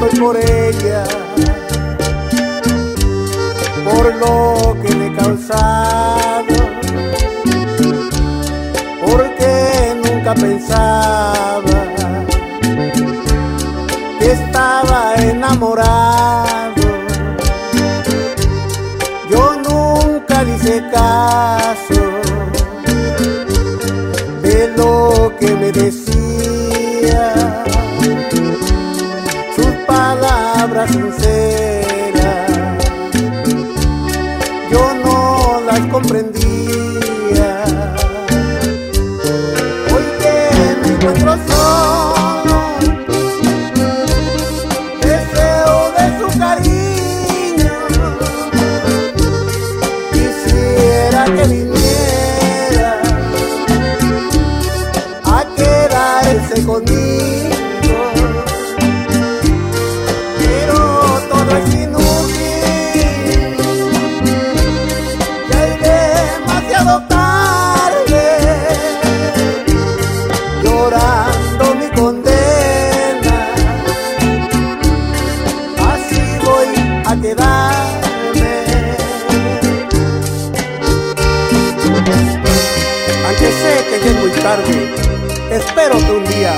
Estoy por ella, por lo que le he causado, porque nunca pensaba que estaba enamorado. Yo nunca le hice caso de lo que me decía, palabras sinceras, yo no las comprendía. Hoy que me encuentro solo, deseo de su cariño, quisiera que viniera a quedarse conmigo. Llorando mi condena, así voy a quedarme. Aunque sé que ya es muy tarde, espero que un día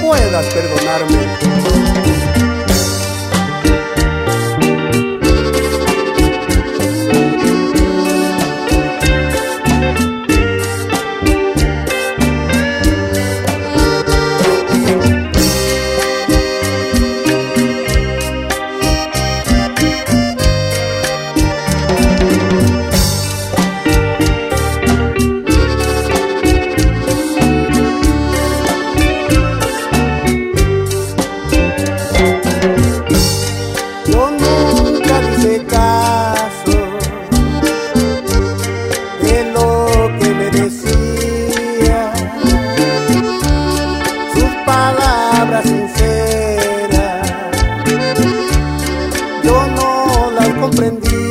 puedas perdonarme. Palabras sinceras, yo no las comprendí.